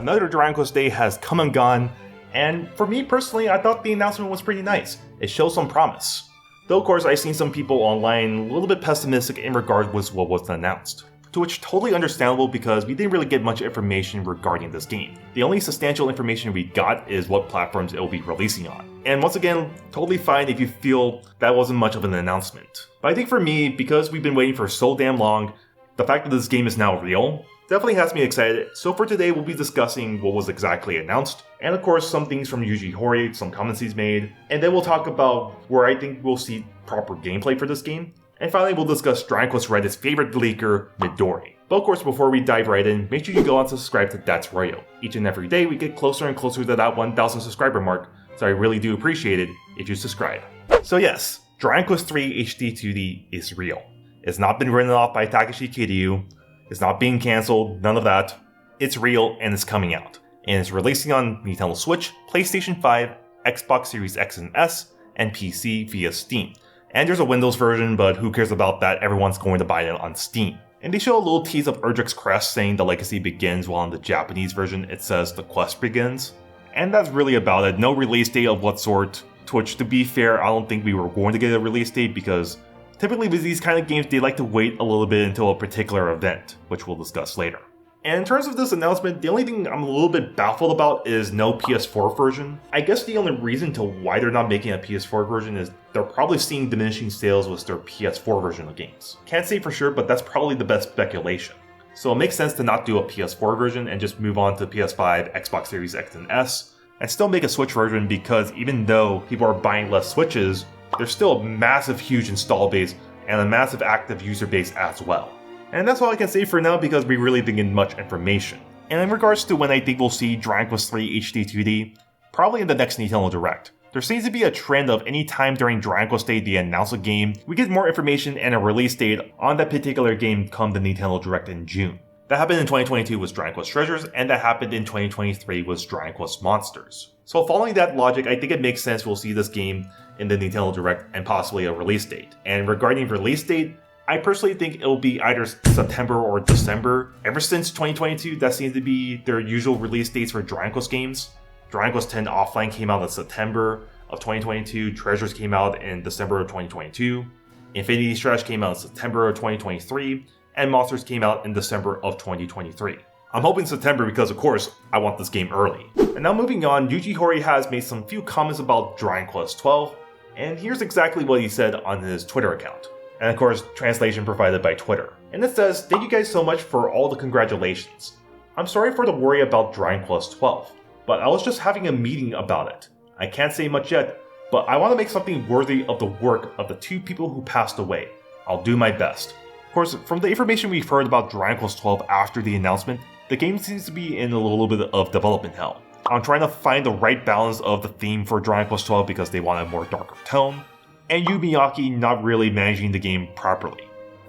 Another Dragon Quest day has come and gone, and for me personally, I thought the announcement was pretty nice. It shows some promise. Though of course I've seen some people online a little bit pessimistic in regard with what was announced. To which totally understandable because we didn't really get much information regarding this game. The only substantial information we got is what platforms it will be releasing on. And once again, totally fine if you feel that wasn't much of an announcement. But I think for me, because we've been waiting for so damn long, the fact that this game is now real definitely has me excited. So for today, we'll be discussing what was exactly announced, and of course some things from Yuji Horii, some comments he's made, and then we'll talk about where I think we'll see proper gameplay for this game. And finally, we'll discuss Dragon Quest Reddit's favorite leaker, Midori. But of course, before we dive right in, make sure you go and subscribe to That's Royo. Each and every day, we get closer and closer to that 1,000 subscriber mark, so I really do appreciate it if you subscribe. So yes, Dragon Quest 3 HD-2D is real. It's not been written off by Takeshi Kiryu, it's not being cancelled, none of that. It's real and it's coming out. And it's releasing on Nintendo Switch, PlayStation 5, Xbox Series X and S, and PC via Steam. And there's a Windows version, but who cares about that, everyone's going to buy it on Steam. And they show a little tease of Erdrick's crest saying the legacy begins, while in the Japanese version it says the quest begins. And that's really about it, no release date of what sort, to which to be fair, I don't think we were going to get a release date because typically with these kind of games they like to wait a little bit until a particular event, which we'll discuss later. And in terms of this announcement, the only thing I'm a little bit baffled about is no PS4 version. I guess the only reason to why they're not making a PS4 version is they're probably seeing diminishing sales with their PS4 version of games. Can't say for sure, but that's probably the best speculation. So it makes sense to not do a PS4 version and just move on to PS5, Xbox Series X and S, and still make a Switch version because even though people are buying less Switches, there's still a massive huge install base and a massive active user base as well. And that's all I can say for now because we really didn't get much information. And in regards to when I think we'll see Dragon Quest 3 HD-2D, probably in the next Nintendo Direct. There seems to be a trend of any time during Dragon Quest Day they announce a game, we get more information and a release date on that particular game come the Nintendo Direct in June. That happened in 2022 with Dragon Quest Treasures, and that happened in 2023 with Dragon Quest Monsters. So following that logic, I think it makes sense we'll see this game in the Nintendo Direct and possibly a release date. And regarding release date, I personally think it'll be either September or December. Ever since 2022, that seems to be their usual release dates for Dragon Quest games. Dragon Quest X Offline came out in September of 2022, Treasures came out in December of 2022, Infinity Stretch came out in September of 2023, and Monsters came out in December of 2023. I'm hoping September because of course, I want this game early. And now moving on, Yuji Horii has made some few comments about Dragon Quest 12, and here's exactly what he said on his Twitter account. And of course, translation provided by Twitter. And it says, "Thank you guys so much for all the congratulations. I'm sorry for the worry about Dragon Quest 12, but I was just having a meeting about it. I can't say much yet, but I want to make something worthy of the work of the two people who passed away. I'll do my best." Of course, from the information we've heard about Dragon Quest 12 after the announcement, the game seems to be in a little bit of development hell. I'm trying to find the right balance of the theme for Dragon Quest 12 because they want a more darker tone, and Yu Miyake not really managing the game properly,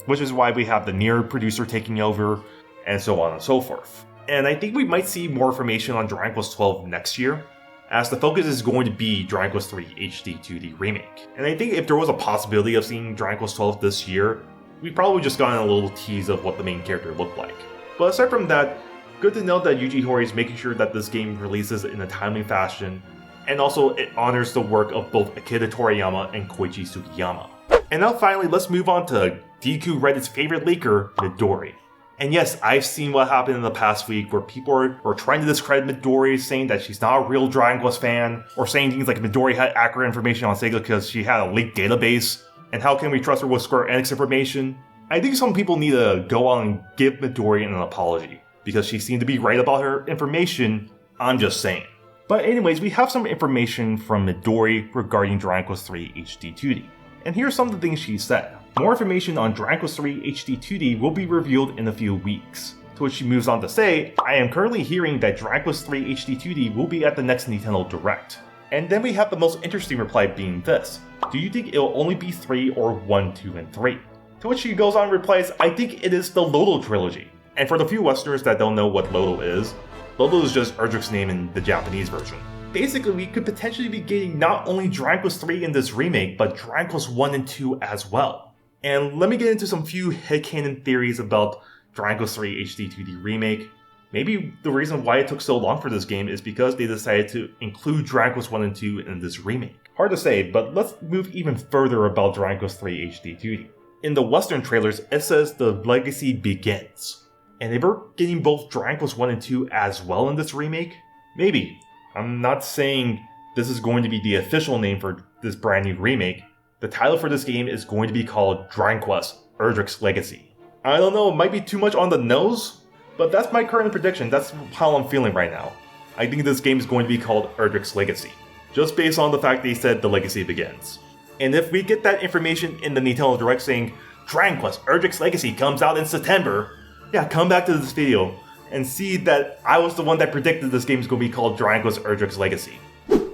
which is why we have the Nier producer taking over, and so on and so forth. And I think we might see more information on Dragon Quest 12 next year, as the focus is going to be Dragon Quest 3 HD-2D Remake. And I think if there was a possibility of seeing Dragon Quest 12 this year, we probably just gotten a little tease of what the main character looked like. But aside from that, good to know that Yuji Horii is making sure that this game releases in a timely fashion, and also it honors the work of both Akira Toriyama and Koichi Sugiyama. And now finally, let's move on to DQ Reddit's favorite leaker, Midori. And yes, I've seen what happened in the past week where people were trying to discredit Midori, saying that she's not a real Dragon Quest fan, or saying things like Midori had accurate information on Sega because she had a leaked database, and how can we trust her with Square Enix information? I think some people need to go on and give Midori an apology, because she seemed to be right about her information, I'm just saying. But anyways, we have some information from Midori regarding Dragon Quest 3 HD-2D. And here's some of the things she said. More information on Dragon Quest 3 HD-2D will be revealed in a few weeks. To which she moves on to say, "I am currently hearing that Dragon Quest 3 HD-2D will be at the next Nintendo Direct." And then we have the most interesting reply being this: "Do you think it'll only be 3 or 1, 2, and 3? To which she goes on and replies, "I think it is the Loto trilogy." And for the few Westerners that don't know what Loto is just Erdrick's name in the Japanese version. Basically, we could potentially be getting not only Dragon Quest 3 in this remake, but Dragon Quest 1 and 2 as well. And let me get into some few headcanon theories about Dragon Quest 3 HD-2D Remake. Maybe the reason why it took so long for this game is because they decided to include Dragon Quest 1 and 2 in this remake. Hard to say, but let's move even further about Dragon Quest 3 HD-2D. In the Western trailers, it says the legacy begins. And if we're getting both Dragon Quest 1 and 2 as well in this remake, maybe. I'm not saying this is going to be the official name for this brand new remake. The title for this game is going to be called Dragon Quest Erdrick's Legacy. I don't know, it might be too much on the nose, but that's my current prediction. That's how I'm feeling right now. I think this game is going to be called Erdrick's Legacy, just based on the fact they said the legacy begins. And if we get that information in the Nintendo Direct saying Dragon Quest Erdrick's Legacy comes out in September, yeah, come back to this video and see that I was the one that predicted this game is going to be called Dragon Quest Erdrick's Legacy.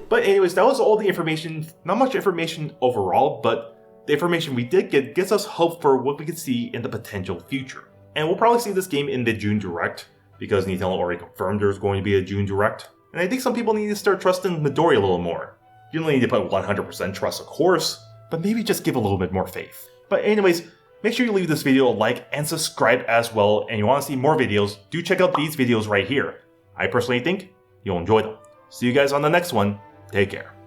But anyways, that was all the information. Not much information overall, but the information we did get gives us hope for what we could see in the potential future. And we'll probably see this game in the June Direct, because Nintendo already confirmed there's going to be a June Direct. And I think some people need to start trusting Midori a little more. You don't need to put 100% trust, of course, but maybe just give a little bit more faith. But anyways, make sure you leave this video a like and subscribe as well, and you want to see more videos, do check out these videos right here. I personally think you'll enjoy them. See you guys on the next one. Take care.